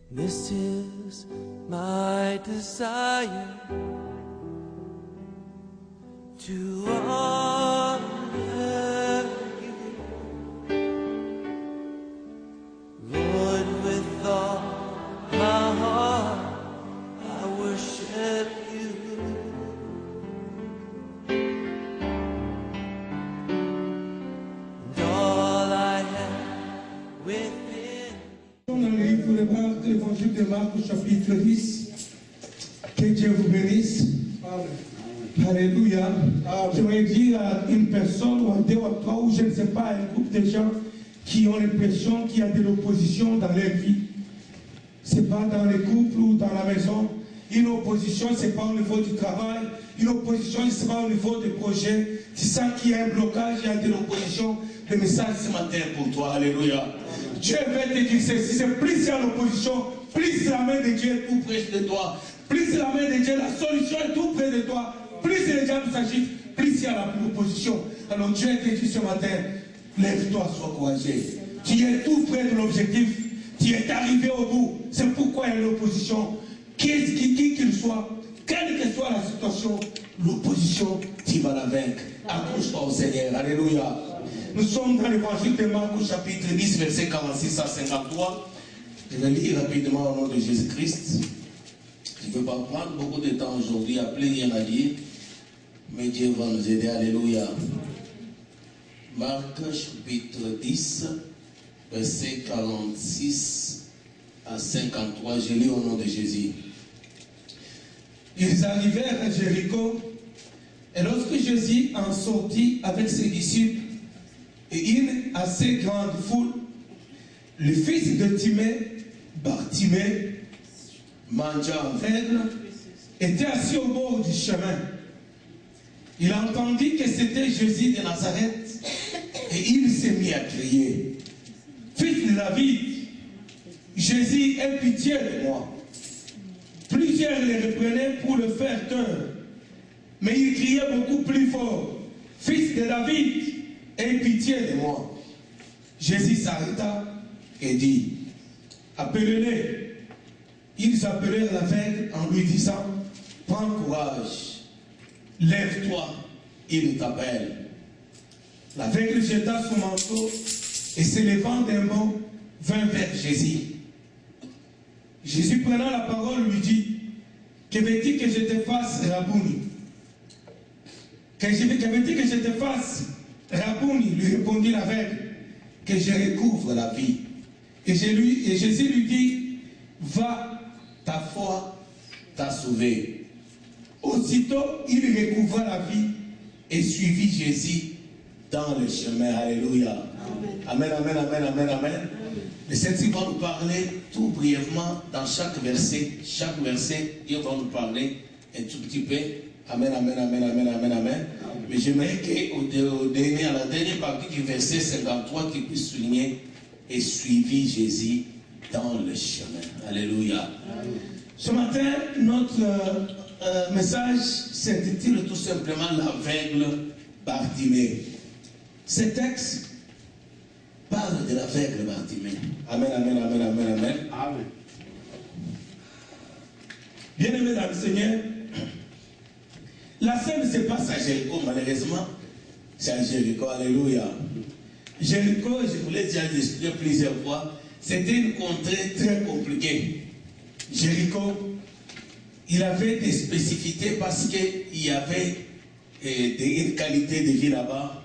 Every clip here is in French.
This is my desire, to honor you, Lord, with all my heart I worship you. And all I have within. Dans le livre de Marc, l'évangile de Marc au chapitre 10, que Dieu vous bénisse. Amen. Alléluia. J'aimerais dire à une personne ou à deux ou à trois, ou je ne sais pas, un groupe de gens qui ont l'impression qu'il y a de l'opposition dans leur vie. Ce n'est pas dans les couples ou dans la maison. Une opposition, ce n'est pas au niveau du travail. Une opposition, ce n'est pas au niveau des projets. Tu sens qu'il y a un blocage, il y a de l'opposition. Le message ce matin pour toi. Alléluia. Dieu veut te dire ceci, c'est plus il y a l'opposition, plus la main de Dieu est tout près de toi. Plus la main de Dieu, la solution est tout près de toi. Plus le diable s'agite, plus il y a l'opposition. Alors Dieu te dit ce matin, lève-toi, sois courageux. Tu es tout près de l'objectif. Tu es arrivé au bout. C'est pourquoi il y a l'opposition. Qui qu'il soit, quelle que soit la situation, l'opposition, tu vas la vaincre. Accroche-toi au Seigneur. Alléluia. Nous sommes dans l'évangile de Marc au chapitre 10, verset 46 à 53. Je vais lire rapidement au nom de Jésus-Christ. Je ne veux pas prendre beaucoup de temps aujourd'hui, appeler rien à dire, mais Dieu va nous aider. Alléluia. Marc chapitre 10, verset 46 à 53. Je lis au nom de Jésus. Ils arrivèrent à Jéricho, et lorsque Jésus en sortit avec ses disciples et une assez grande foule, le fils de Timée, Bartimée, mangeant aveugle, était assis au bord du chemin. Il entendit que c'était Jésus de Nazareth et il s'est mis à crier, « Fils de David, Jésus, aie pitié de moi. » Plusieurs le reprenaient pour le faire taire, mais il criait beaucoup plus fort, « Fils de David, aie pitié de moi. » Jésus s'arrêta et dit, « Appelez-les. » Ils appelèrent l'aveugle en lui disant, « Prends courage, lève-toi, il t'appelle. » L'aveugle jeta son manteau et s'élevant d'un bond, vint vers Jésus. Jésus prenant la parole lui dit, « Que veux-tu que je te fasse, Rabouni? » Que veux-tu que je te fasse, Rabouni? Lui répondit l'aveugle, « Que je recouvre la vie. » Et Jésus lui dit, « Va, ta foi t'a sauvé. » Aussitôt, il recouvra la vie et suivit Jésus dans le chemin. Alléluia. Amen, amen, amen, amen, amen. Le Seigneur va nous parler tout brièvement dans chaque verset. Chaque verset, Dieu va nous parler un tout petit peu. Amen, amen, amen, amen, amen, amen. Mais j'aimerais qu'à la dernière partie du verset 53, qu'il puisse souligner et suivit Jésus dans le chemin. Alléluia. Ce matin, notre message s'intitule tout simplement l'aveugle Bartimée. Ce texte parle de l'aveugle Bartimée. Amen, amen, amen, amen, amen. Amen. Bien-aimés dans le Seigneur, la scène ne se passe à Jéricho, malheureusement. C'est à Jéricho, alléluia. Jéricho, je vous l'ai déjà expliqué plusieurs fois, c'était une contrée très compliquée. Jéricho, il avait des spécificités parce qu'il y avait une qualité de vie là-bas.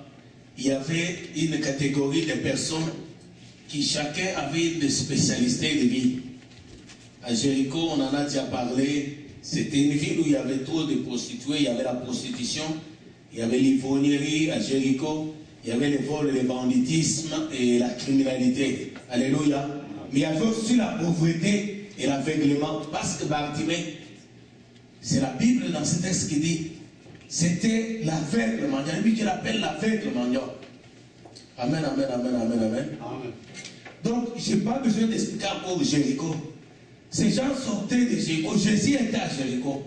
Il y avait une catégorie de personnes qui chacun avait une spécialité de vie. À Jéricho, on en a déjà parlé, c'était une ville où il y avait trop de prostituées, il y avait la prostitution, il y avait l'ivrognerie à Jéricho, il y avait le vol, le banditisme et la criminalité. Alléluia. Mais il y avait aussi la pauvreté et l'aveuglement. Parce que Bartimée, c'est la Bible dans ce texte qui dit, c'était l'aveugle mendiant. Lui qui l'appelle l'aveugle mendiant. Amen, amen, amen, amen, amen. Amen. Donc, je n'ai pas besoin d'expliquer encore Jéricho. Ces gens sortaient de Jéricho. Jésus était à Jéricho.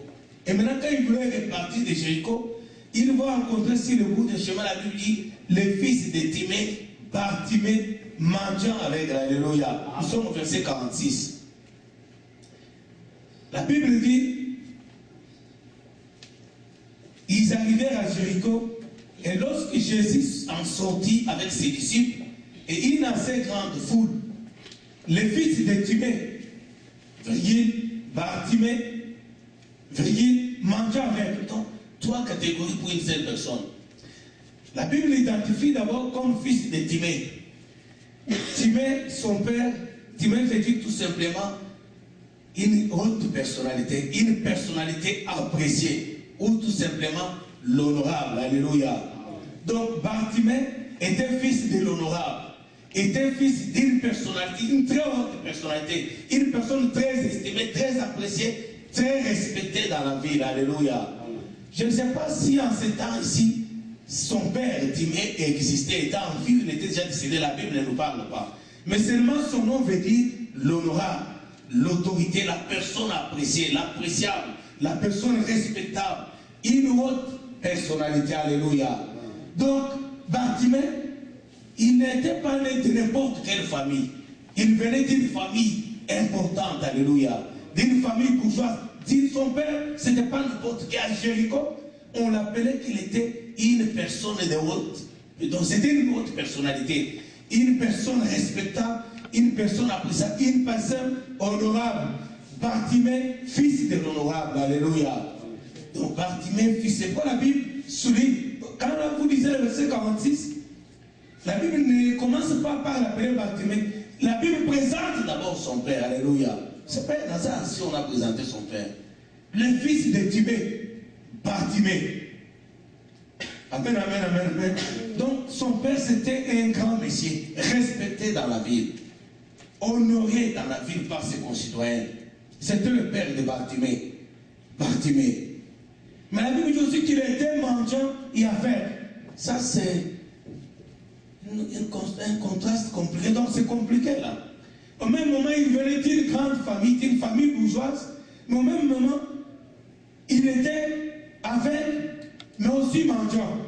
Et maintenant, quand il voulait repartir de Jéricho, il va rencontrer sur le bout du chemin, la Bible dit, le fils de Timée, Bartimée, mendiant avec. Alléluia. Nous sommes au verset 46. La Bible dit, ils arrivèrent à Jéricho, et lorsque Jésus en sortit avec ses disciples, et une assez grande foule, les fils de Timée, Virgile, Bartimée, Virgile, mangeaient avec toi. Trois catégories pour une seule personne. La Bible l'identifie d'abord comme fils de Timée. Timée, son père, Timée veut dire tout simplement une haute personnalité, une personnalité appréciée, ou tout simplement l'honorable. Alléluia. Donc Bartimée était fils de l'honorable, était fils d'une personnalité, une très haute personnalité, une personne très estimée, très appréciée, très respectée dans la ville. Alléluia. Je ne sais pas si en ce temps ici, son père Timée existait, était en vie, il était déjà décédé, la Bible ne nous parle pas. Mais seulement son nom veut dire l'honorable, l'autorité, la personne appréciée, l'appréciable, la personne respectable, une haute personnalité. Alléluia. Donc, Bartimée, il n'était pas né de n'importe quelle famille. Il venait d'une famille importante. Alléluia. D'une famille bourgeoise. Son père, ce n'était pas n'importe qui. À Jéricho, on l'appelait qu'il était une personne de haute. Donc, c'était une haute personnalité. Une personne respectable, une personne appréciable, une personne honorable. Bartimée, fils de l'honorable. Alléluia. Donc, Bartimée, fils, c'est quoi la Bible souligne? Quand vous lisez le verset 46, la Bible ne commence pas par l'appeler Bartimée. La Bible présente d'abord son père. Alléluia. C'est pas un hasard si on a présenté son père. Le fils de Timée, Bartimée. Amen, amen, amen, amen. Donc, son père, c'était un grand messier, respecté dans la ville, honoré dans la ville par ses concitoyens. C'était le père de Bartimée. Bartimée. Mais la Bible dit aussi qu'il était mendiant et aveugle. Ça, c'est un contraste compliqué. Donc, c'est compliqué là. Au même moment, il venait d'une grande famille, d'une famille bourgeoise. Mais au même moment, il était aveugle, mais aussi mendiant.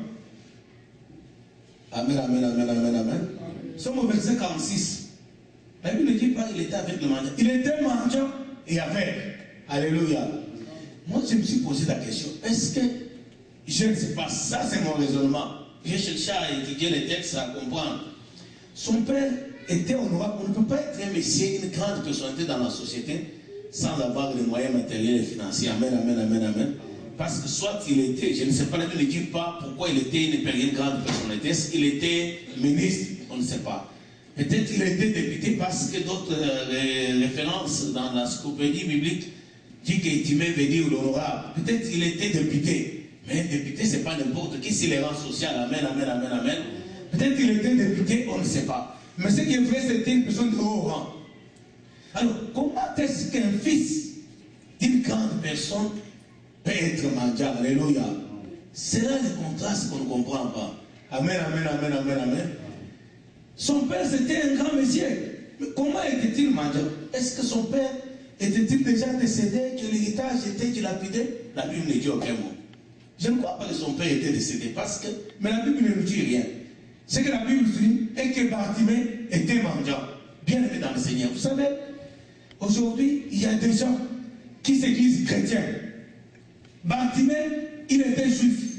Amen, amen, amen, amen, amen. Nous sommes au verset 46. La Bible ne dit pas qu'il était avec le mendiant. Il était mendiant et aveugle. Alléluia. Moi, je me suis posé la question, est-ce que, je ne sais pas, ça c'est mon raisonnement. J'ai cherché à étudier les textes, à comprendre. Son père était honorable. On ne peut pas être un messier, une grande personnalité dans la société, sans avoir les moyens matériels et financiers. Amen, amen, amen, amen. Parce que soit il était, je ne sais pas, la Bible ne dit pas pourquoi il était une grande personnalité. Est-ce qu'il était ministre? On ne sait pas. Peut-être qu'il était député parce que d'autres références dans l'encyclopédie biblique dit que Timée veut dire l'honorable. Peut-être qu'il était député. Mais député, ce n'est pas n'importe qui, c'est les rangs sociaux. Amen, amen, amen, amen. Peut-être qu'il était député, on ne sait pas. Mais ce qui est vrai, c'était une personne de haut rang. Alors, comment est-ce qu'un fils d'une grande personne peut être mendiant? Alléluia. C'est là le contraste qu'on ne comprend pas. Amen, amen, amen, amen, amen. Son père, c'était un grand monsieur. Mais comment était-il mendiant? Est-ce que son père était-il déjà décédé, que l'héritage était dilapidé? La Bible ne dit aucun mot. Je ne crois pas que son père était décédé parce que, mais la Bible ne nous dit rien. Ce que la Bible dit est que Bartimée était mendiant. Bien aimé dans le Seigneur. Vous savez, aujourd'hui, il y a des gens qui se disent chrétiens. Bartimée, il était juif.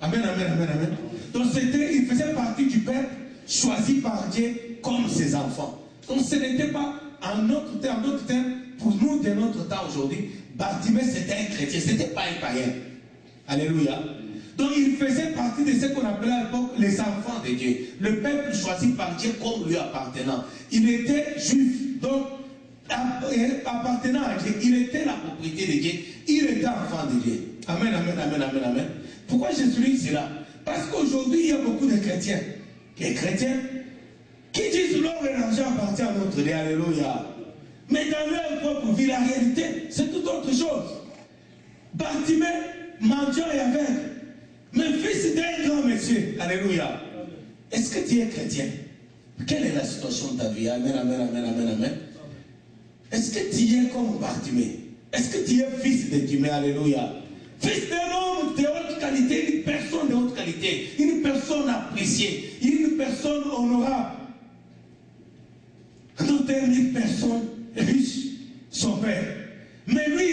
Amen, amen, amen, amen. Donc il faisait partie du peuple choisi par Dieu comme ses enfants. Donc ce n'était pas en notre terme, pour nous de notre temps aujourd'hui, Bartimée c'était un chrétien, ce n'était pas un païen. Alléluia. Donc il faisait partie de ce qu'on appelait à l'époque les enfants de Dieu. Le peuple choisi par Dieu comme lui appartenant. Il était juif, donc appartenant à Dieu. Il était la propriété de Dieu. Il était enfant de Dieu. Amen, amen, amen, amen, amen. Pourquoi je souligne cela? Parce qu'aujourd'hui, il y a beaucoup de chrétiens. Les chrétiens qui disent l'or et l'argent appartient à notre Dieu. Alléluia. Mais dans leur propre vie, la réalité, c'est tout autre chose. Bartimée, mendiant et aveugle, mais fils d'un grand monsieur. Alléluia. Est-ce que tu es chrétien? Quelle est la situation de ta vie? Amen, amen, amen, amen, amen. Est-ce que tu es comme Bartimée? Est-ce que tu es fils de Timée? Alléluia. Fils d'un homme de haute qualité, une personne de haute qualité, une personne appréciée, une personne honorable. En d'autres termes, une personne riche, son père. Mais lui,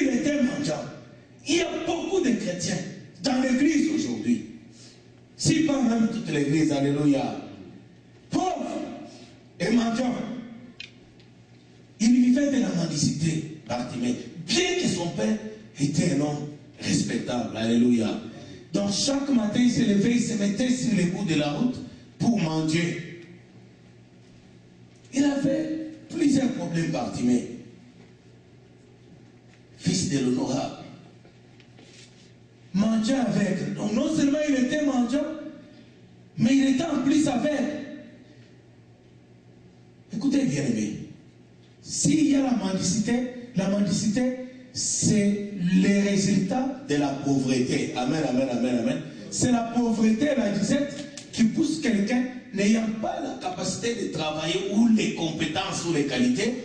l'église, alléluia. Pauvre et mendiant. Il vivait de la mendicité, Bartimée, bien que son père était un homme respectable, alléluia. Donc chaque matin, il se levait, il se mettait sur les bouts de la route pour mendier. Il avait plusieurs problèmes, Bartimée. Fils de l'honorable. Mendiant avec. Donc non seulement il était mendiant, mais il était en plus avec. Écoutez bien aimé. S'il y a la mendicité, c'est les résultats de la pauvreté. Amen, amen, amen, amen. C'est la pauvreté, la disette, qui pousse quelqu'un n'ayant pas la capacité de travailler ou les compétences ou les qualités.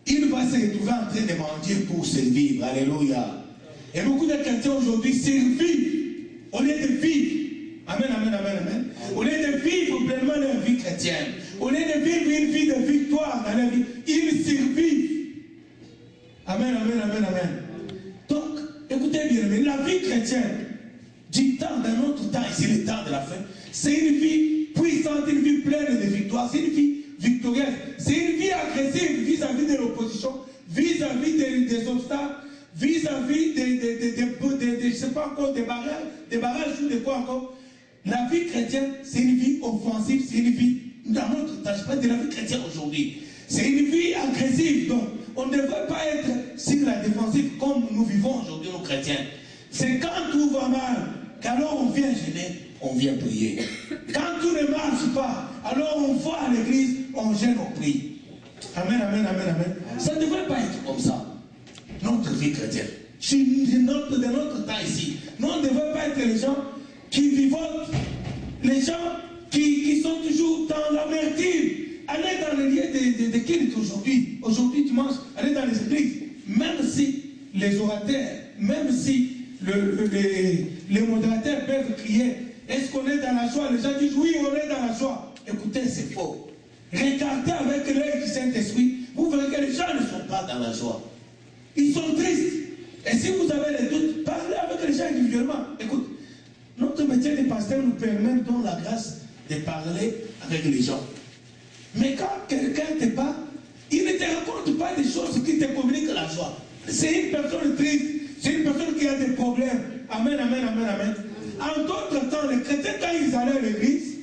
Il va se retrouver en train de mendier pour survivre. Alléluia. Et beaucoup de chrétiens aujourd'hui survivent au lieu de vivre. Amen, amen, amen, amen. Au lieu de vivre pleinement leur vie chrétienne, au lieu de vivre une vie de victoire dans leur vie, ils survivent. Amen, amen, amen, amen. Donc, écoutez bien, mais la vie chrétienne, du temps, dans notre temps, ici, le temps de la fin, c'est une vie puissante, une vie pleine de victoire, c'est une vie victorieuse, c'est une vie agressive vis-à-vis de l'opposition, vis-à-vis des obstacles, vis-à-vis je ne sais pas encore, des barrages ou de quoi encore. La vie chrétienne, c'est une vie offensive, c'est une vie, dans notre temps, je parle de la vie chrétienne aujourd'hui, c'est une vie agressive, donc on ne devrait pas être sur la défensive comme nous vivons aujourd'hui, nos chrétiens. C'est quand tout va mal, qu'alors on vient gêner, on vient prier. Quand tout ne marche pas, alors on va à l'église, on gêne, on prie. Amen, amen, amen, amen. Ça ne devrait pas être comme ça. Notre vie chrétienne. De notre temps ici. Nous, on ne devrait pas être les gens qui vivotent, les gens qui sont toujours dans l'amertume. Allez dans les lieux de culte aujourd'hui. Aujourd'hui, dimanche, allez dans les églises. Même si les orateurs, même si les modérateurs peuvent crier, est-ce qu'on est dans la joie? Les gens disent oui, on est dans la joie. Écoutez, c'est faux. Regardez avec l'œil du Saint-Esprit, vous verrez que les gens ne sont pas dans la joie. Ils sont tristes. Et si vous avez des doutes, parlez avec les gens individuellement. Écoute, notre métier de pasteur nous permet donc la grâce de parler avec les gens. Mais quand quelqu'un te parle, il ne te raconte pas des choses qui te communiquent la joie. C'est une personne triste, c'est une personne qui a des problèmes. Amen, amen, amen, amen. En d'autres temps, les chrétiens, quand ils allaient à l'église,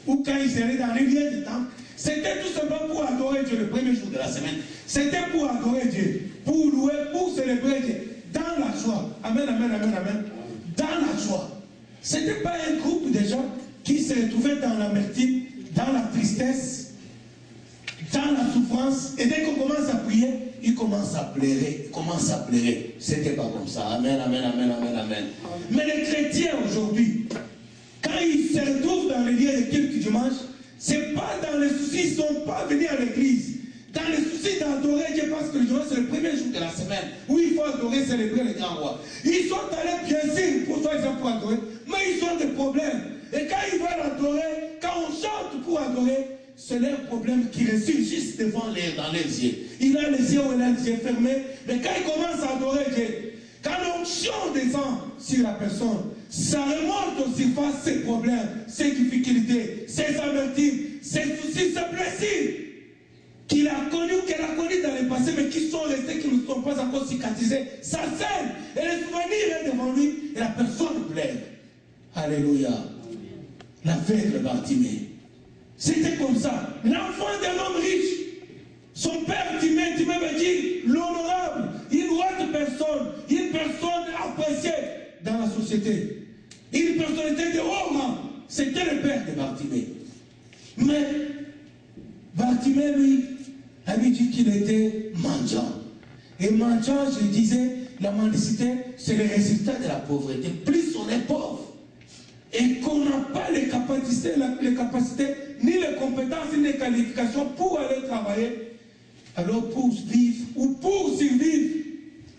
ou quand ils allaient dans les lieux de temple, c'était tout simplement pour adorer Dieu le premier jour de la semaine. C'était pour adorer Dieu, pour louer, pour célébrer Dieu, dans la joie. Amen, amen, amen, amen. Dans la joie. Ce n'était pas un groupe de gens qui se retrouvaient dans l'amertume, dans la tristesse, dans la souffrance, et dès qu'on commence à prier, ils commencent à pleurer, C'était pas comme ça. Amen, amen, amen, amen, amen. Mais les chrétiens aujourd'hui, quand ils se retrouvent dans les lieux de culte dimanche, c'est pas dans les soucis, ils ne sont pas venus à l'église. Dans les soucis d'adorer Dieu, parce que le dimanche c'est le premier jour de la semaine, où il faut adorer, célébrer le grand roi. Ils sont allés bien sûr pour adorer, mais ils ont des problèmes. Et quand ils veulent adorer, quand on chante pour adorer, c'est leur problème qui ressurgissent devant dans les yeux. Il a les yeux ou il a les yeux fermés, mais quand il commence à adorer Dieu, quand l'onction descend sur la personne, ça remonte aux surfaces ses problèmes, ses difficultés, ses amertumes, ses soucis, ses blessures qu'il a connues ou qu'elle a connues dans le passé, mais qui sont restés, qui ne sont pas encore cicatrisés. Ça saigne, et le souvenir est devant lui, et la personne pleure. Alléluia. L'aveugle Bartimée. C'était comme ça. L'enfant d'un homme riche. Son père Timée veut dire l'honorable, une haute personne, une personne appréciée dans la société. Une personnalité de haut rang. C'était le père de Bartimée. Mais Bartimée, lui, avait dit qu'il était mendiant. Et mendiant, je disais, la mendicité, c'est le résultat de la pauvreté. Plus on est pauvre, et qu'on n'a pas les capacités, ni les compétences, ni les qualifications pour aller travailler, alors pour vivre ou pour survivre,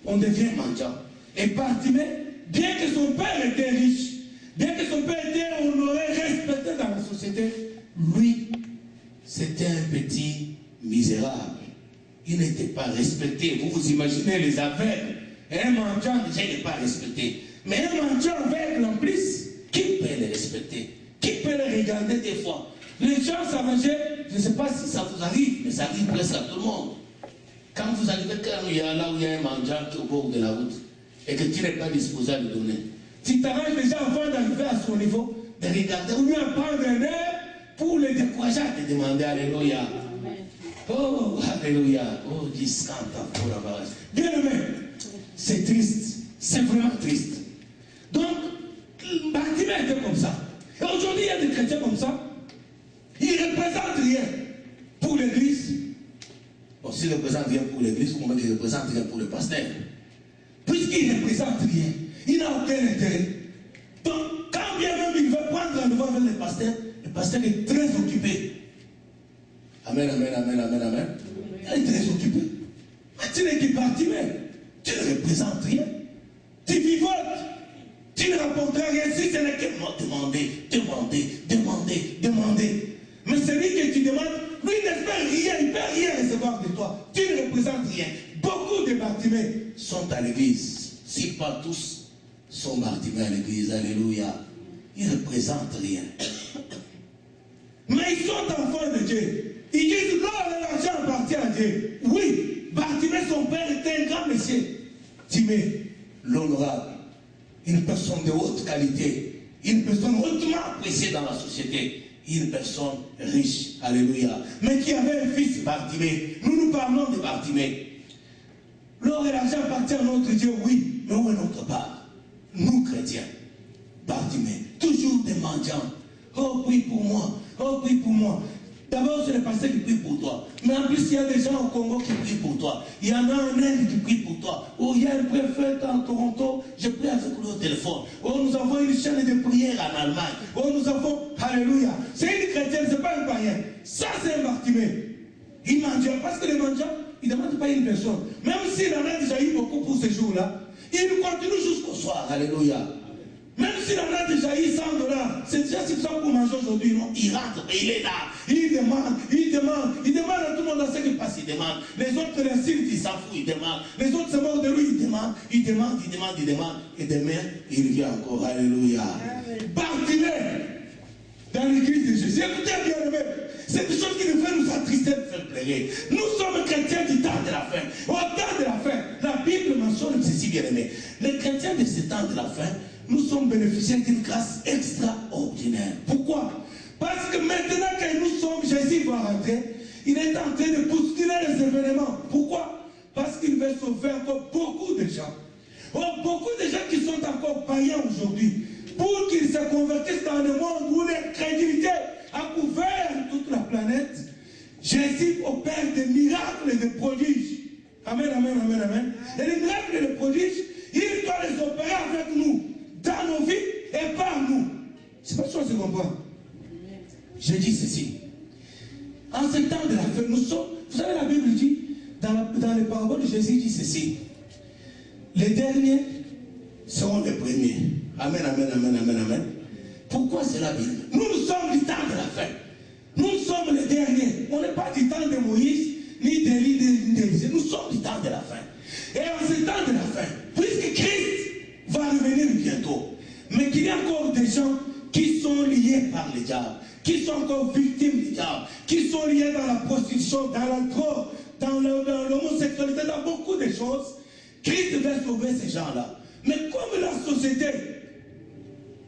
on devient mendiant. Et Bartimée, bien que son père était riche, bien que son père était honoré, respecté dans la société, lui, c'était un petit misérable. Il n'était pas respecté. Vous vous imaginez les aveugles. Un mendiant déjà n'est pas respecté. Mais un mendiant aveugle en plus, qui peut les respecter? Qui peut les regarder des fois? Les gens s'arrangeaient, je ne sais pas si ça vous arrive, mais ça arrive presque à tout le monde. Quand vous arrivez là où il y a un mendiant au bord de la route et que tu n'es pas disposé à lui donner, tu t'arranges déjà avant d'arriver à son niveau, de regarder ou bien prendre un air pour les décourager à te demander Alléluia. Oh, Alléluia. Oh, discanta pour la base. Bien aimé, c'est triste. C'est vraiment triste. Donc, Bartimée était comme ça. Et aujourd'hui, il y a des chrétiens comme ça. Ils ne représentent rien pour l'église. Bon, s'ils ne représentent rien pour l'église, comment ils ne représentent rien pour le pasteur? Puisqu'ils ne représentent rien, il n'a aucun intérêt. Donc, quand bien même il veut prendre rendez-vous avec le pasteur est très occupé. Amen, amen, amen, amen, amen. Il est très occupé. Mais tu n'es que Bartimée. Tu ne représentes rien. Tu vivotes. Tu ne rapporteras rien si ce n'est que moi demander. Mais celui que tu demandes, lui n'espère rien, il ne peut rien recevoir de toi. Tu ne représentes rien. Beaucoup de Bartimée sont à l'église. Si pas tous sont Bartimée à l'église, alléluia. Ils ne représentent rien. Mais ils sont enfants de Dieu. Ils disent, l'or et l'argent appartient à Dieu. Oui, Bartimée, son père, était un grand monsieur. Timée, l'honorable. Une personne de haute qualité. Une personne hautement appréciée dans la société. Une personne riche. Alléluia. Mais qui avait un fils, Bartimée. Nous parlons de Bartimée. L'or et l'argent appartient à notre Dieu, oui. Mais où est notre part? Nous, chrétiens. Bartimée. Toujours des mendiants. Oh, prie pour moi. Oh, prie pour moi. D'abord, c'est le pasteur qui prie pour toi. Mais en plus, il y a des gens au Congo qui prient pour toi. Il y en a en Inde qui prie pour toi. Oh, il y a un préfet en Toronto, je prie avec lui au téléphone. Oh, nous avons une chaîne de prière en Allemagne. Oh, nous avons, alléluia. C'est une chrétienne, ce n'est pas un païen. Ça, c'est un Bartimée. Il mange, parce que les mendiants, ils ne demandent pas une personne. Même s'il en a déjà eu beaucoup pour ces jours-là, il continue jusqu'au soir. Alléluia. Même s'il en a déjà eu $100, c'est déjà suffisant pour manger aujourd'hui, non? Il rentre, il est là, il demande à tout le monde à ce qui passe, il demande. Les autres l'insultent, ils s'en foutent, ils demandent. Les autres se moquent de lui, il demande. Et demain, il vient encore, alléluia. Bartimée dans l'église de Jésus. Écoutez bien, aimé, c'est des choses qui devraient nous attrister, nous faire pleurer. Nous sommes chrétiens du temps de la fin. Au temps de la fin, la Bible mentionne ceci, bien aimé. Les chrétiens de ce temps de la fin, nous sommes bénéficiaires d'une grâce extraordinaire. Pourquoi? Parce que maintenant que nous sommes, Jésus va rentrer, il est en train de bousculer les événements. Pourquoi? Parce qu'il veut sauver encore beaucoup de gens. Beaucoup de gens qui sont encore païens aujourd'hui, pour qu'ils se convertissent dans le monde où l'incrédulité a couvert toute la planète. Jésus opère des miracles et des prodiges. Amen, amen, amen, amen. Et les miracles et les prodiges, il doit les opérer avec nous, dans nos vies et par nous. C'est pas ça que je comprends. Je dis ceci. En ce temps de la fin, nous sommes, vous savez, la Bible dit, dans les paraboles de Jésus, dit ceci. Les derniers seront les premiers. Amen, amen, amen, amen, amen. Pourquoi c'est la Bible? Nous sommes du temps de la fin. Nous sommes les derniers. On n'est pas du temps de Moïse, ni d'Élie, ni d'Élisée. Nous sommes du temps de la fin. Et en ce temps de la fin, puisque Christ va revenir bientôt, mais qu'il y a encore des gens qui sont liés par le diable, qui sont encore victimes du diable, qui sont liés dans la prostitution, dans la drogue, dans l'homosexualité, dans beaucoup de choses. Christ devait sauver ces gens-là. Mais comme la société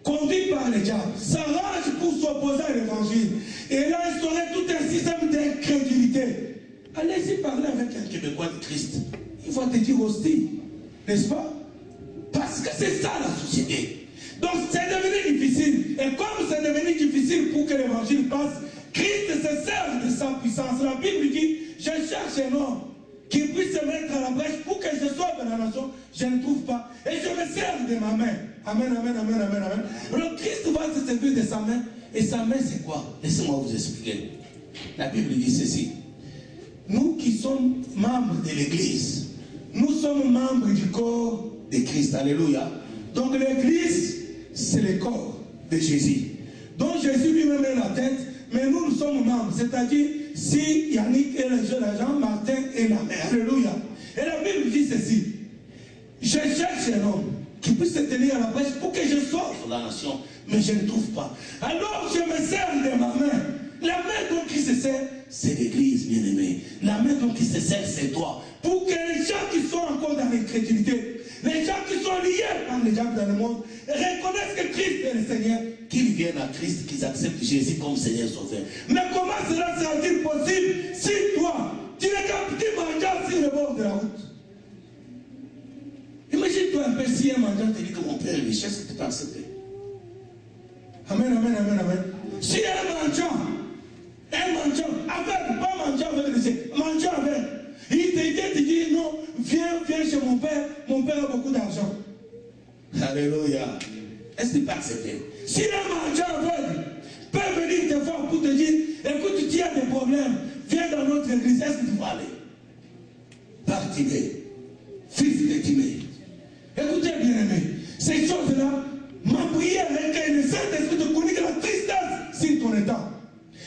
conduite par le diable s'arrange pour s'opposer à l'évangile, et là instauré tout un système d'incrédulité, allez-y parler avec un Québécois de Christ. Il va te dire hostile, n'est-ce pas? Parce que c'est ça la société. Donc c'est devenu difficile. Et comme c'est devenu difficile pour que l'évangile passe, Christ se sert de sa puissance. La Bible dit, je cherche un homme qui puisse se mettre à la brèche pour que je sauve la nation. Je ne trouve pas. Et je me sers de ma main. Amen, amen, amen, amen, amen. Alors Christ va se servir de sa main. Et sa main c'est quoi? Laissez-moi vous expliquer. La Bible dit ceci. Nous qui sommes membres de l'Église, nous sommes membres du corps de Christ. Alléluia. Donc l'Église, c'est le corps de Jésus. Donc Jésus lui-même est la tête, mais nous sommes membres. C'est-à-dire, si Yannick est le jeune agent, Martin est la mère. Alléluia. Et la Bible dit ceci. Je cherche un homme qui puisse se tenir à la brèche pour que je sauve la nation. Mais je ne trouve pas. Alors je me sers de ma main. La main dont qui se sert, c'est l'église, bien-aimée. La main dont qui se sert, c'est toi. Pour que les gens qui sont encore dans l'incrédulité, les gens qui sont liés par les diables dans le monde, reconnaissent que Christ est le Seigneur, qu'ils viennent à Christ, qu'ils acceptent Jésus comme Seigneur Sauveur. Mais comment cela sera-t-il possible si toi, tu es capté mangeant sur le bord de la route? Imagine-toi un peu si un mendiant te dit que mon père est riche, est-ce que tu peux accepter? Amen, amen, amen, amen. Si un mendiant, avec, pas mendiant avec les mendiant avec, il te dit non, viens chez mon père a beaucoup d'argent. Alléluia. Est-ce que tu peux accepter? Si un mendiant avec peut venir te voir pour te dire, écoute, tu as des problèmes, viens dans notre église, est-ce que tu vas aller? Bartimée, fils de Timée. Écoutez bien aimé, ces choses-là, ma prière est que le Saint-Esprit te communique la tristesse sur ton état.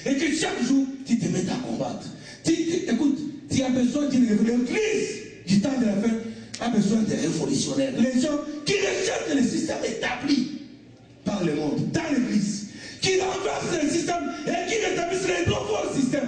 Et que chaque jour, tu te mettes à combattre. Écoute, tu as besoin d'une révolution. L'église du temps de la fin a besoin de révolutionnaires. Les gens qui rejettent le système établi par le monde, dans l'église, qui renversent le système et qui rétablissent le nouveau système.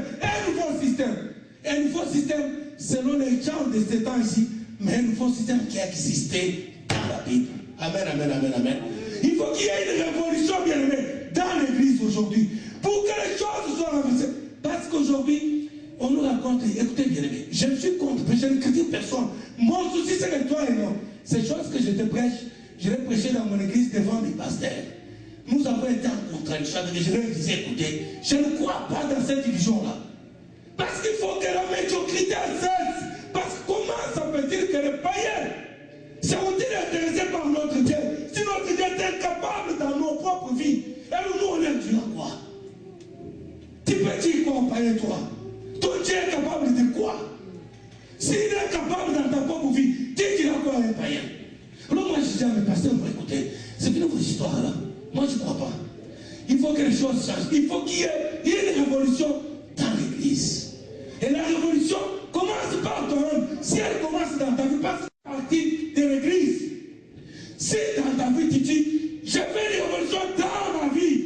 Un nouveau système selon les gens de ces temps ici, mais un nouveau système qui a existé dans la Bible. Amen, amen, amen, amen. Il faut qu'il y ait une révolution, bien aimée, dans l'église aujourd'hui, pour que les choses soient renversées. Parce qu'aujourd'hui, on nous raconte, écoutez bien aimé, je ne suis contre, je ne critique personne. Mon souci, c'est que toi et moi, ces choses que je te prêche, je l'ai prêché dans mon église devant mes pasteurs. Nous avons été en contradiction, et je leur disais, écoutez, je ne crois pas dans cette illusion-là. Parce qu'il faut que la médiocrité cesse. Parce que comment ça peut-il que les païens seront-ils intéressés par notre Dieu si notre Dieu est incapable dans nos propres vies? Et nous, on est Dieu à quoi? Tu peux dire quoi au païen, toi? Ton Dieu est capable de quoi? S'il est capable dans ta propre vie, dis-tu à quoi un païen? Alors moi je dis à mes pasteurs, écoutez, c'est une autre histoire là. Moi je ne crois pas. Il faut que les choses changent. Il faut qu'il y ait une révolution dans l'église. Et la révolution commence par toi-même. Si elle commence dans ta vie, parce que c'est partie de l'église. Si dans ta vie tu dis, je fais une révolution dans ma vie,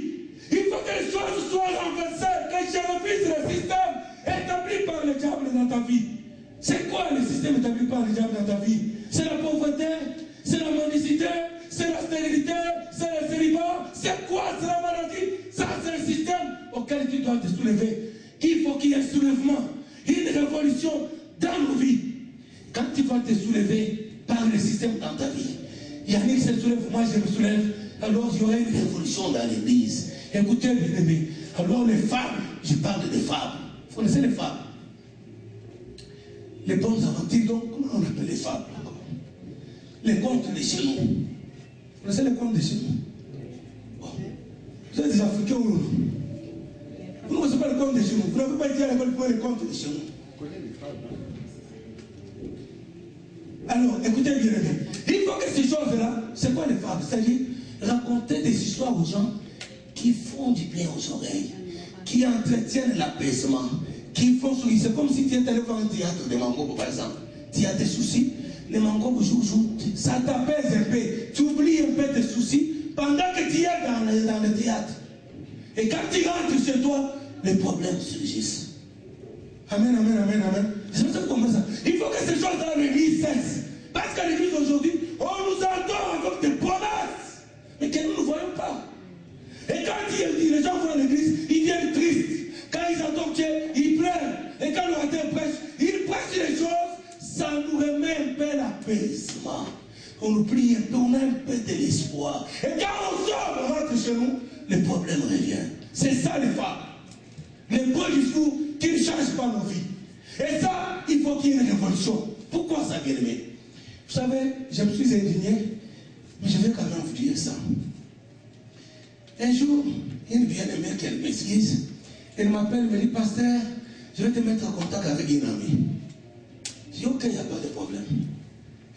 il faut que les choses soient renversées, que je refuse le système établi par le diable dans ta vie. C'est quoi le système établi par le diable dans ta vie? C'est la pauvreté, c'est la mendicité, c'est la stérilité, c'est le célibat, c'est quoi? C'est la maladie. Ça, c'est le système auquel tu dois te soulever. Il faut qu'il y ait un soulèvement, une révolution dans nos vies. Quand tu vas te soulever par le système dans ta vie, Yannick se soulève, moi je me soulève, alors il y aura une révolution dans l'église. Écoutez bien aimé, alors les fables, je parle des fables. Vous connaissez les fables? Les bonnes aventures, donc, comment on appelle les fables encore? Les contes de chez nous. Vous connaissez les contes de chez nous? Bon. Vous êtes des Africains ou non? Vous ne connaissez pas les contes de chez nous. Vous n'avez pas été à l'école pour les contes de chez nous. Alors, écoutez bien, il faut que ces choses-là, c'est quoi les fables? C'est-à-dire raconter des histoires aux gens qui font du bien aux oreilles, qui entretiennent l'apaisement, qui font sourire. C'est comme si tu étais allé voir un théâtre de Mangobo, par exemple. Tu as des soucis, les Mangobo jouent, ça t'apaise un peu. Tu oublies un peu tes soucis pendant que tu es dans le théâtre. Et quand tu rentres chez toi, les problèmes surgissent. Amen, amen, amen, amen. Je ne sais pas comment ça. Il faut que ces choses dans l'église cessent. Parce qu'à l'église aujourd'hui, on nous entend avec des promesses, mais que nous ne voyons pas. Et quand les gens vont à l'église, ils viennent tristes. Quand ils entendent Dieu, ils pleurent. Et quand le rabbin prêche, il prêche les choses, ça nous remet un peu l'apaisement. On oublie un peu, on a un peu de l'espoir. Et quand on sort, on rentre chez nous, les problèmes reviennent. C'est ça les femmes. Les beaux discours qui ne changent pas nos vies. Et ça, il faut qu'il y ait une révolution. Pourquoi ça, bien aimé? Vous savez, je me suis indigné, mais je vais quand même vous dire ça. Un jour, une bien-aimée qu'elle m'excuse, elle m'appelle, me dit, pasteur, je vais te mettre en contact avec une amie. Je dis, ok, il n'y a pas de problème.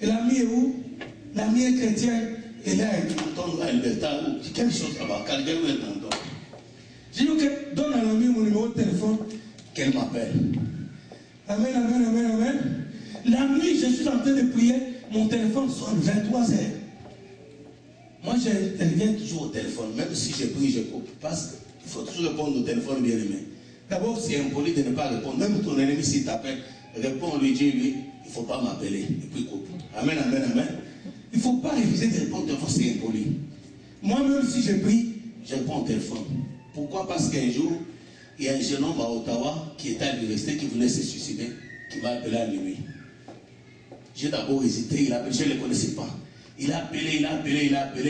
Et l'amie est où? L'amie est chrétienne. Elle a un canton à Alberta, ou quelque chose là-bas, Calgary ou un canton. Je dis, ok, donne à l'amie mon numéro de téléphone, qu'elle m'appelle. Amen, amen, amen, amen. La nuit, je suis en train de prier, mon téléphone sonne 23h. Moi, j'interviens toujours au téléphone, même si j'ai pris, je coupe. Parce qu'il faut toujours répondre au téléphone, bien aimé. D'abord, c'est impoli de ne pas répondre. Même ton ennemi, s'il t'appelle, réponds-lui, dis-lui, il ne faut pas m'appeler. Et puis coupe. Amen, amen, amen. Il ne faut pas refuser de répondre au téléphone, c'est impoli. Moi-même, si j'ai pris, je réponds au téléphone. Pourquoi? Parce qu'un jour, il y a un jeune homme à Ottawa qui était à l'université, qui voulait se suicider, qui m'a appelé à minuit. J'ai d'abord hésité, je ne le connaissais pas. Il a appelé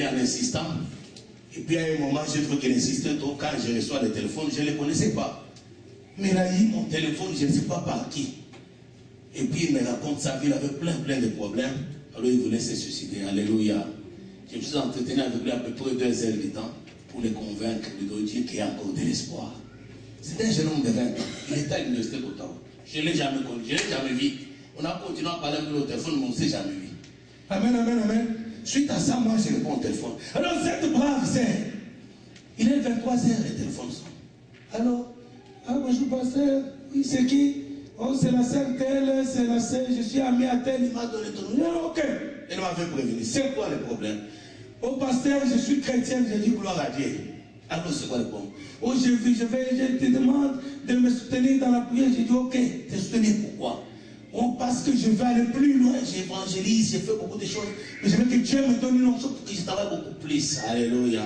en insistant. Et puis à un moment, j'ai trouvé qu'il insistait trop. Quand je reçois le téléphone, je ne le connaissais pas. Mais il a eu mon téléphone, je ne sais pas par qui. Et puis il me raconte sa vie, il avait plein de problèmes. Alors il voulait se suicider. Alléluia. Je me suis entretenu avec lui à peu près 2 heures de temps pour le convaincre de dire qu'il y a encore de l'espoir. C'était un jeune homme de 20 ans. Il était à l'université d'Ottawa. Je ne l'ai jamais connu, je ne l'ai jamais vu. On a continué à parler avec lui au téléphone, mais on ne s'est jamais vu. Amen, amen, amen. Suite à ça, moi, je réponds au téléphone. Alors, cette brave sœur, il est 23h, le téléphone sonne. Alors, bonjour, pasteur. Oui, c'est qui? Oh, c'est la sœur telle, c'est la sœur, je suis ami à telle, il m'a donné ton numéro. Ok. Il m'avait prévenu. C'est quoi le problème? Oh, pasteur, je suis chrétien, j'ai dit gloire à Dieu. Alors, c'est quoi le problème? Oh, je te demande de me soutenir dans la prière. J'ai dit, ok, te soutenir pourquoi? Oh, parce que je vais aller plus loin, j'évangélise, j'ai fait beaucoup de choses. Mais je veux que Dieu me donne une option pour que je travaille beaucoup plus. Alléluia.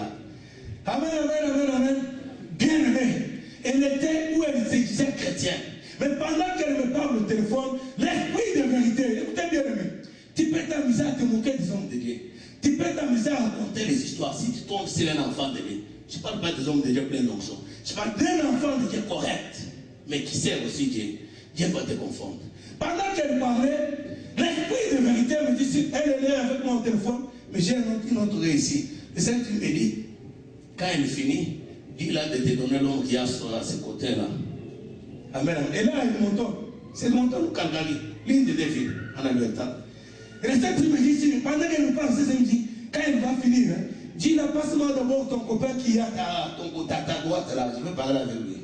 Amen, amen, amen, amen. Bien aimé. Elle était où elle se disait chrétienne. Mais pendant qu'elle me parle au téléphone, l'esprit de vérité, écoutez bien aimé, tu peux t'amuser à te moquer des hommes de Dieu. Tu peux t'amuser à raconter les histoires si tu tombes sur un enfant de Dieu. Je ne parle pas des hommes de Dieu plein d'onction. Je parle d'un enfant de Dieu correct, mais qui sert aussi Dieu. Dieu va te confondre. Pendant qu'elle parlait, l'esprit de vérité me dit, si elle est avec moi au téléphone, mais j'ai une autre ici. Et celle qui me dit, quand elle finit, dis-là de te donner l'homme qui a à ce côté-là. Amen. Et là, il monton. C'est le monton de Calgary, l'une des 2 villes en Alberta. Et la celle qui me dit, pendant qu'elle me parle, elle me dit, quand elle va finir, dis-là, passe-moi d'abord ton copain qui est à ta droite là, je veux parler avec lui.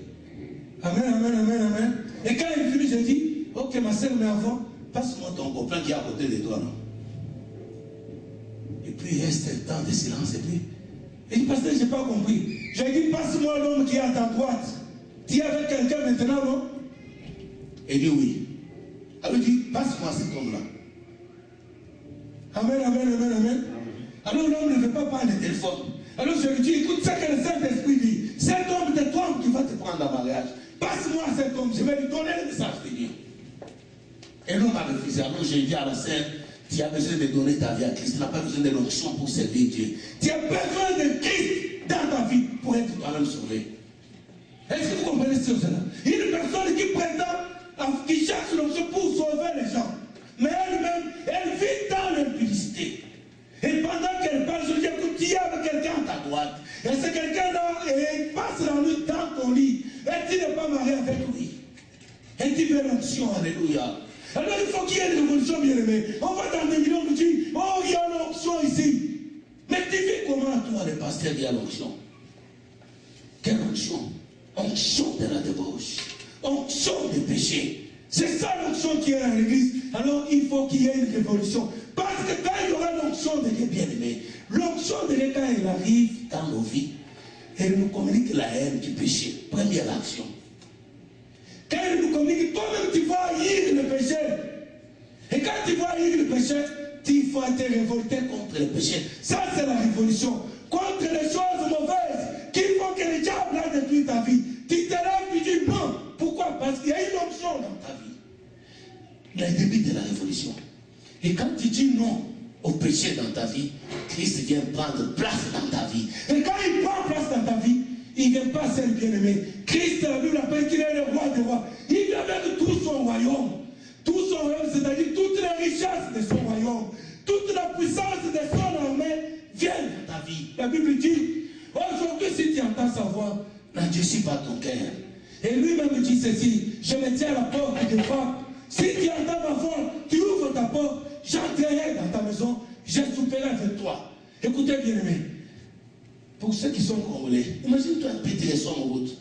Amen, amen, amen, amen. Et quand elle finit, je dis, ok, ma soeur, mais avant, passe-moi ton copain qui est à côté de toi, non? Et puis, il reste un temps de silence, et puis, il dit, pasteur, je n'ai pas compris. J'ai dit, passe-moi l'homme qui est à ta droite. Tu es avec quelqu'un maintenant, non? Il dit, oui. Alors, il dit, passe-moi cet homme-là. Amen, amen, amen, amen. Alors, l'homme ne veut pas prendre le téléphone. Alors, je lui dis, écoute ce que le Saint-Esprit dit. Cet homme de toi qui va te prendre en mariage. Passe-moi cet homme, je vais lui donner le message de Dieu. Et l'homme a refusé. Alors j'ai dit à la sœur, tu as besoin de donner ta vie à Christ. Tu n'as pas besoin de l'onction pour servir Dieu. Tu as besoin de Christ dans ta vie pour être toi-même sauvé. Est-ce que vous comprenez ce cela? Une personne qui prétend, qui cherche l'onction pour sauver les gens. Mais elle-même, elle vit dans l'impudicité. Et pendant qu'elle parle, je dis, écoute, tu es avec quelqu'un à ta droite. Et c'est quelqu'un-là, et il passe la nuit dans ton lit. Et tu n'es pas marié avec lui. Et tu veux l'onction, alléluia. Alors il faut qu'il y ait une révolution, bien aimée. On va dans des millions, on nous dit, oh, il y a l'onction ici. Mais tu vis comment, toi, le pasteur, il y a l'onction? Quelle onction? Onction de la débauche. Onction des péchés. C'est ça l'onction qui est dans l'église. Alors il faut qu'il y ait une révolution. Parce que quand il y aura l'onction de Dieu, bien aimé, l'onction de Dieu, quand elle arrive dans nos vies, elle nous communique la haine du péché. Première action. Quand elle nous communique, toi-même tu vas haïr le péché. Et quand tu vas haïr le péché, tu vas te révolter contre le péché. Ça, c'est la révolution. Contre les choses mauvaises qui font que le diable a détruit ta vie. Tu te lèves, tu dis non. Pourquoi? Parce qu'il y a une option dans ta vie. Le début de la révolution. Et quand tu dis non au péché dans ta vie, Christ vient prendre place dans ta vie. Et quand il prend place dans ta vie, il ne vient pas seul, bien-aimé. Christ, la Bible appelle qu'il est le roi des rois. Il vient avec tout son royaume. Tout son royaume, c'est-à-dire toutes les richesses de son royaume. Toute la puissance de son armée vient dans ta vie. La Bible dit, aujourd'hui, si tu entends sa voix, n'endurcis pas ton cœur. Et lui-même dit ceci, je me tiens à la porte et je frappe. Si tu entends ma voix, tu ouvres ta porte, j'entrerai dans ta maison, je souperai avec toi. Écoutez, bien-aimé. Pour ceux qui sont congolais, imagine-toi un petit leçon en route.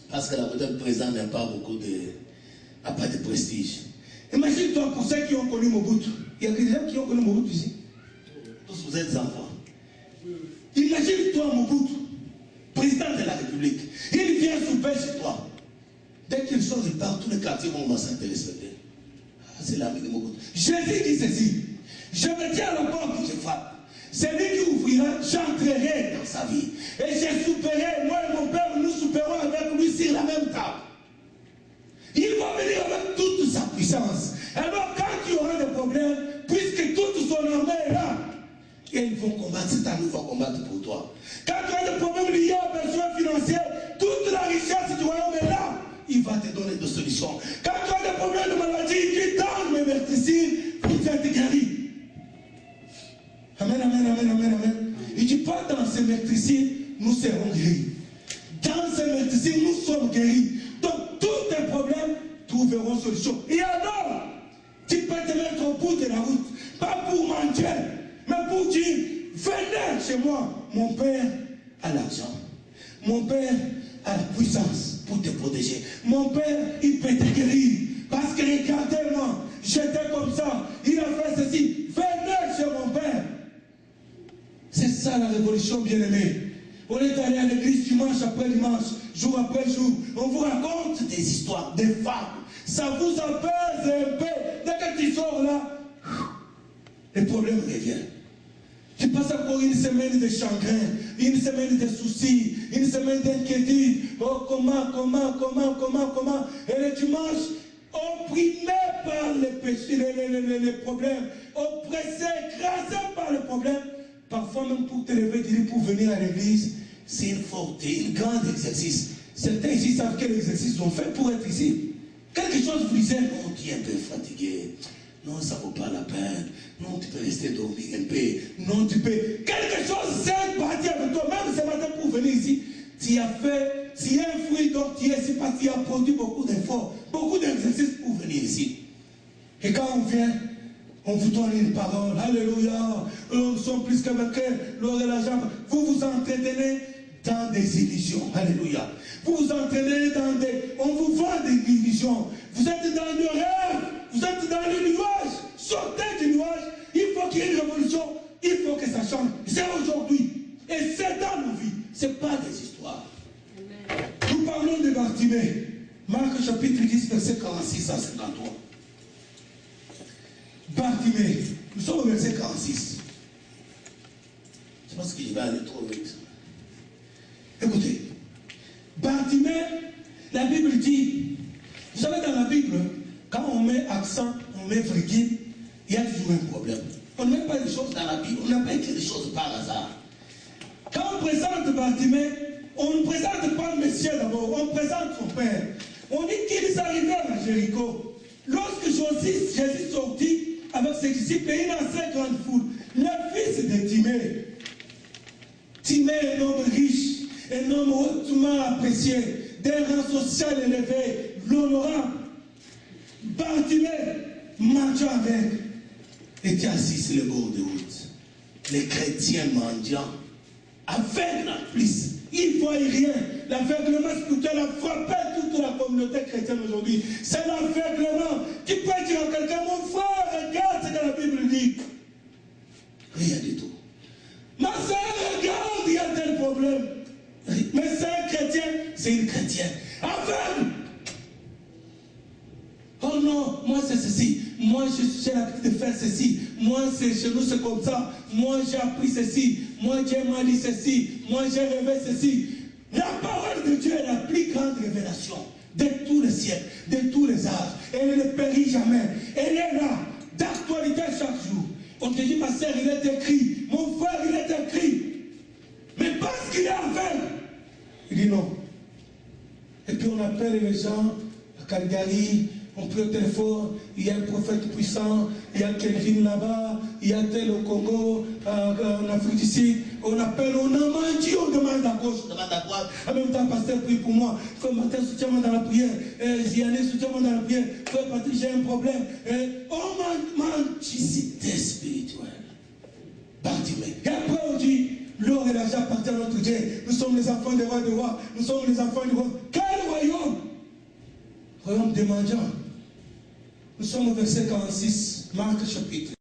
Parce que la modèle présent n'a pas beaucoup n'a pas de prestige. Imagine-toi pour ceux qui ont connu Mobutu. Il y a des gens qui ont connu Mobutu ici. Tous vous êtes enfants. Imagine-toi Mobutu, président de la République. Il vient souper chez toi. Dès qu'il sort, il part, tous les quartiers vont s'intéresser. Ah, c'est l'ami de Mobutu. Jésus dit ceci. Je me tiens à la porte, je frappe. C'est lui qui ouvrira, j'entrerai dans sa vie. Et je souperai, moi et mon père, nous souperons avec lui sur la même table. Il va venir avec toute sa puissance. Alors quand il y aura des problèmes, puisque toute son armée est là, et ils vont combattre, c'est à nous qui va combattre pour toi. Quand tu as des problèmes liés aux besoins financiers, toute la richesse du royaume est là. Il va te donner des solutions. Quand tu as des problèmes de maladie, tu donnes mes verticines pour être guéri. Amen, amen, amen, amen, amen. Il dit pas dans ces maîtrisines, nous serons guéris. Dans ces maîtrisines, nous sommes guéris. Donc, tous tes problèmes trouveront solution. Et alors, tu peux te mettre au bout de la route. Pas pour mentir, mais pour dire, venez chez moi. Mon Père a l'argent. Mon Père a la puissance pour te protéger. Mon Père, il peut te guérir. Parce que regardez-moi, j'étais comme ça. Il a fait ceci. Venez chez mon Père. C'est ça la révolution, bien-aimée. On est allé à l'église dimanche après dimanche, jour après jour. On vous raconte des histoires, des fables. Ça vous apaise un peu. Dès que tu sors là, les problèmes reviennent. Tu passes encore une semaine de chagrin, une semaine de soucis, une semaine d'inquiétude. Oh, comment. Et le dimanche, opprimé par les péchés, les problèmes, oppressé, écrasé par les problèmes. Parfois même pour te lever, pour venir à l'église, c'est une forte, un grand exercice. Certains ici savent quel exercice ils ont fait pour être ici. Quelque chose vous disait, non, tu es un peu fatigué. Non, ça ne vaut pas la peine. Non, tu peux rester dormir un peu. Non, tu peux. Quelque chose s'est parti avec toi, même ce matin pour venir ici. Tu as fait, tu es un fruit, donc tu es ici parce que tu as produit beaucoup d'efforts, beaucoup d'exercices pour venir ici. Et quand on vient, on vous donne une parole. Alléluia. Nous sommes plus que vainqueurs. L'or et la jambe. Vous vous entretenez dans des illusions. Alléluia. Vous vous entraînez dans des... On vous vend des illusions. Vous êtes dans le rêve. Vous êtes dans le nuage. Sortez du nuage. Il faut qu'il y ait une révolution. Il faut que ça change. C'est aujourd'hui. Et c'est dans nos vies. Ce n'est pas des histoires. Amen. Nous parlons de Bartimée. Marc chapitre 10, verset 46 à 53. Bartimée. Nous sommes au verset 46. Je pense qu'il va aller trop vite. Écoutez. Bartimée, la Bible dit, vous savez dans la Bible, quand on met accent, on met virgule, il y a toujours un problème. On ne met pas des choses dans la Bible, on n'a pas écrit des choses par hasard. Quand on présente Bartimée, on ne présente pas le Messie d'abord, on présente son père. On dit qu'ils arrivèrent à Jéricho. Lorsque Jésus sortit avec ses disciples, et une assez grande foule, le fils de Timée. Timée est un homme riche, un homme hautement apprécié, d'un rang social élevé, l'honorable. Bartimée, marchant avec, était assis sur le bord de route. Les chrétiens mendiants, aveugles en plus, ils ne voient rien. L'aveuglement spirituel a frappé toute la communauté chrétienne aujourd'hui. C'est l'aveuglement. Tu peux dire à quelqu'un, mon frère, regarde ce que la Bible dit. Rien du tout. Ma soeur, regarde, il y a tel problème. Mais c'est un chrétien, c'est une chrétienne. Aveugle. Oh non, moi c'est ceci. Moi j'ai l'habitude de faire ceci. Moi chez nous c'est comme ça. Moi j'ai appris ceci. Moi j'ai mal dit ceci. Moi j'ai rêvé ceci. La parole de Dieu est la plus grande révélation de tous les siècles, de tous les âges. Elle ne périt jamais. Elle est là, d'actualité chaque jour. On te dit, ma sœur, il est écrit. Mon frère, il est écrit. Mais parce qu'il est aveugle, il dit non. Et puis on appelle les gens à Calgary, on prend le téléphone, il y a un prophète puissant, il y a Kelvin là-bas, il y a tel au Congo, en Afrique du Sud. On appelle, on a menti, on demande à gauche, on demande à droite. En même temps, pasteur, prie pour moi. Frère Martin, soutiens-moi dans la prière. Ziané, soutiens-moi dans la prière. Frère Patrick, j'ai un problème. On mendicité spirituelle. Bartimée. Et après, on dit, l'or et l'argent appartiennent à notre Dieu. Nous sommes les enfants des rois de rois. Nous sommes les enfants du roi. Quel royaume? Royaume des mendiants. Nous sommes au verset 46, Marc chapitre.